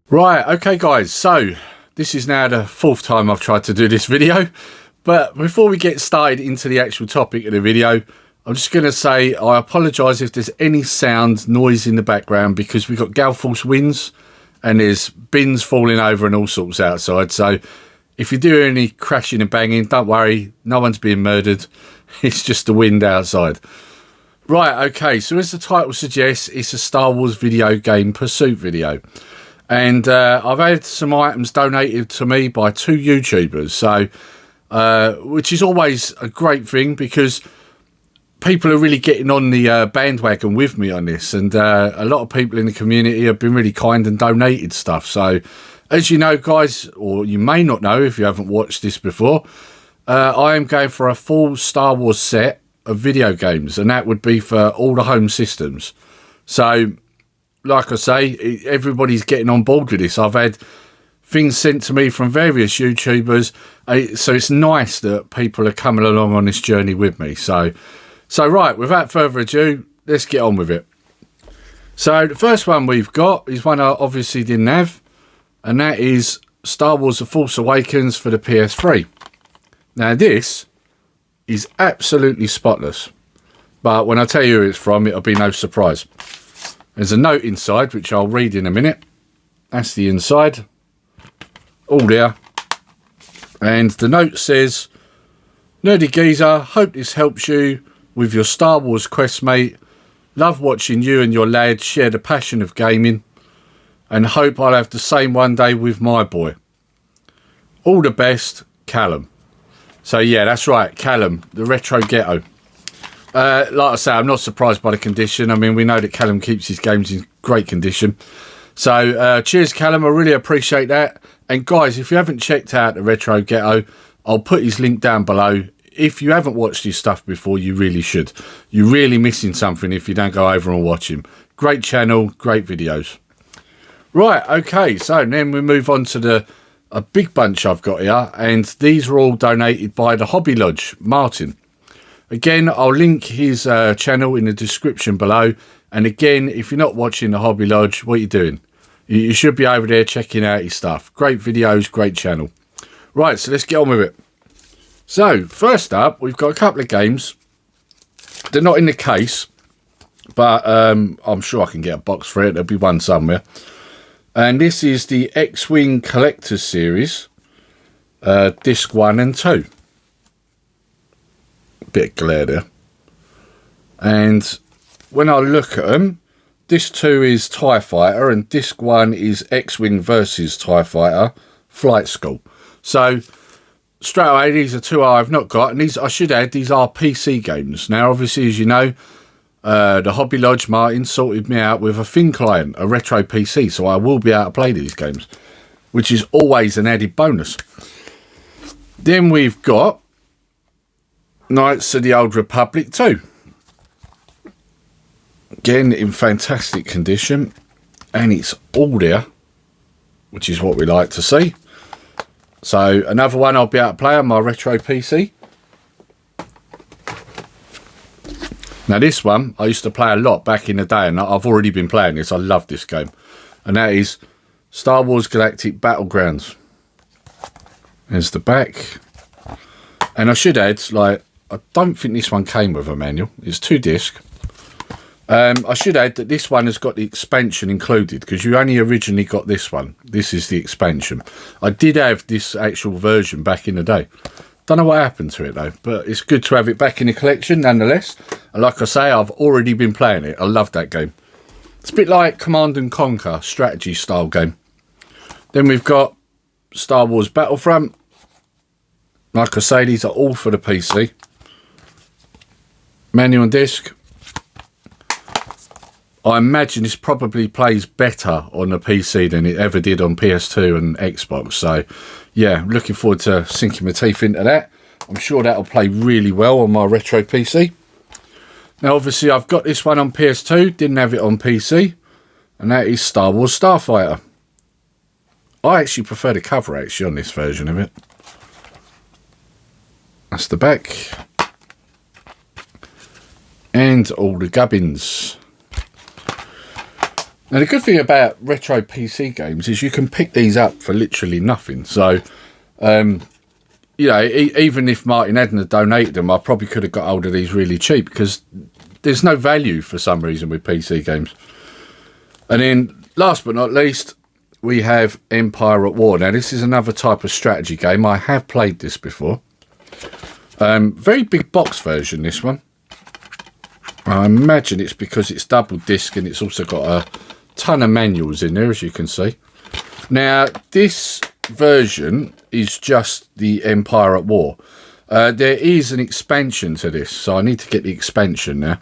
Right, okay guys, so this is now the fourth time I've tried to do this video, but before we get started into the actual topic of the video, I'm just going to say I apologise if there's any sound, noise in the background, because we've got gale force winds and there's bins falling over and all sorts outside. So if you do hear any crashing and banging, don't worry, no one's being murdered, it's just the wind outside. Right, okay, so as the title suggests, it's a Star Wars video game pursuit video. And I've had some items donated to me by two YouTubers, so which is always a great thing because people are really getting on the bandwagon with me on this, and a lot of people in the community have been really kind and donated stuff. So as you know, guys, or you may not know if you haven't watched this before, I am going for a full Star Wars set of video games, and that would be for all the home systems. So like I say, everybody's getting on board with this. I've had things sent to me from various YouTubers, so it's nice that people are coming along on this journey with me. So right, without further ado, let's get on with it. So the first one we've got is one I obviously didn't have, and that is Star Wars The Force Awakens for the PS3. Now this is absolutely spotless, but when I tell you who it's from, it'll be no surprise. There's a note inside, which I'll read in a minute. That's the inside. All there. And the note says, "Nerdy Geezer, hope this helps you with your Star Wars quest, mate. Love watching you and your lads share the passion of gaming. And hope I'll have the same one day with my boy. All the best, Callum." So yeah, that's right, Callum, the retro Ghetto. Like I say, I'm not surprised by the condition. I mean, we know that Callum keeps his games in great condition. So cheers, Callum. I really appreciate that. And guys, if you haven't checked out the Retro Ghetto, I'll put his link down below. If you haven't watched his stuff before, you really should. You're really missing something if you don't go over and watch him. Great channel, great videos. Right, okay. So then we move on to a big bunch I've got here. And these are all donated by TheHobbyLodge, Martin. Again, I'll link his channel in the description below. And again, if you're not watching TheHobbyLodge, what are you doing? You should be over there checking out his stuff. Great videos, great channel. Right, so let's get on with it. So, first up, we've got a couple of games. They're not in the case, but I'm sure I can get a box for it. There'll be one somewhere. And this is the X-Wing Collector's Series, Disc 1 and 2. Bit of glare there. And when I look at them, Disc 2 is TIE Fighter and Disc 1 is X-Wing versus TIE Fighter Flight School. So straight away, these are two I've not got, and these, I should add, these are PC games. Now obviously, as you know, the Hobby Lodge Martin sorted me out with a thin client, a retro PC, so I will be able to play these games, which is always an added bonus. Then we've got Knights of the Old Republic 2. Again, in fantastic condition, and it's all there, which is what we like to see. So another one I'll be able to play on my retro PC. Now this one I used to play a lot back in the day, and I've already been playing this. I love this game, and that is Star Wars Galactic Battlegrounds. There's the back, and I should add, like, I don't think this one came with a manual. It's 2 disc. I should add that this one has got the expansion included, because you only originally got this one. This is the expansion. I did have this actual version back in the day. Don't know what happened to it though, but it's good to have it back in the collection nonetheless. And like I say, I've already been playing it. I love that game. It's a bit like Command and Conquer, strategy style game. Then we've got Star Wars Battlefront. Like I say, these are all for the PC. Manual and disc. I imagine this probably plays better on the PC than it ever did on PS2 and Xbox. So, yeah, looking forward to sinking my teeth into that. I'm sure that'll play really well on my retro PC. Now, obviously, I've got this one on PS2. Didn't have it on PC. And that is Star Wars Starfighter. I actually prefer the cover, actually, on this version of it. That's the back. And all the gubbins. Now, the good thing about retro PC games is you can pick these up for literally nothing. So, you know, even if Martin hadn't donated them, I probably could have got hold of these really cheap because there's no value for some reason with PC games. And then, last but not least, we have Empire at War. Now, this is another type of strategy game. I have played this before. Very big box version, this one. I imagine it's because it's double disc and it's also got a ton of manuals in there, as you can see. Now, this version is just the Empire at War. There is an expansion to this, so I need to get the expansion now.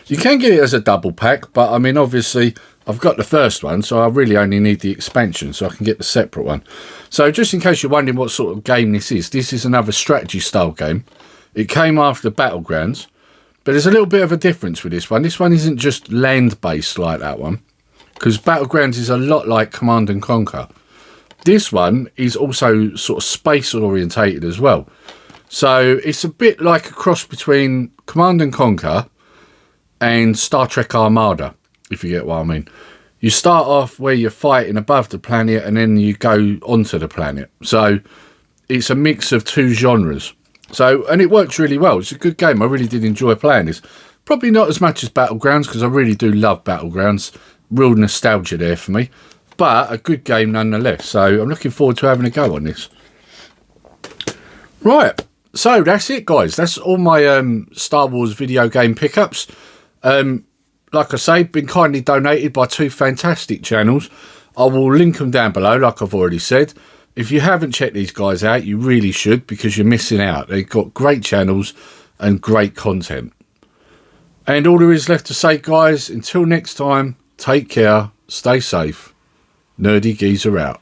You can get it as a double pack, but I mean, obviously, I've got the first one, so I really only need the expansion, so I can get the separate one. So just in case you're wondering what sort of game this is another strategy style game. It came after Battlegrounds, but there's a little bit of a difference with this one. This one isn't just land-based like that one, because Battlegrounds is a lot like Command and Conquer. This one is also sort of space-orientated as well. So it's a bit like a cross between Command and Conquer and Star Trek Armada, if you get what I mean. You start off where you're fighting above the planet and then you go onto the planet. So it's a mix of two genres. So, and it works really well. It's a good game. I really did enjoy playing this. Probably not as much as Battlegrounds, because I really do love Battlegrounds. Real nostalgia there for me. But a good game nonetheless. So I'm looking forward to having a go on this. Right. So that's it, guys. That's all my Star Wars video game pickups. Like I say, been kindly donated by two fantastic channels. I will link them down below, like I've already said. If you haven't checked these guys out, you really should, because you're missing out. They've got great channels and great content. And all there is left to say, guys, until next time, take care, stay safe. Nerdy Geezer out.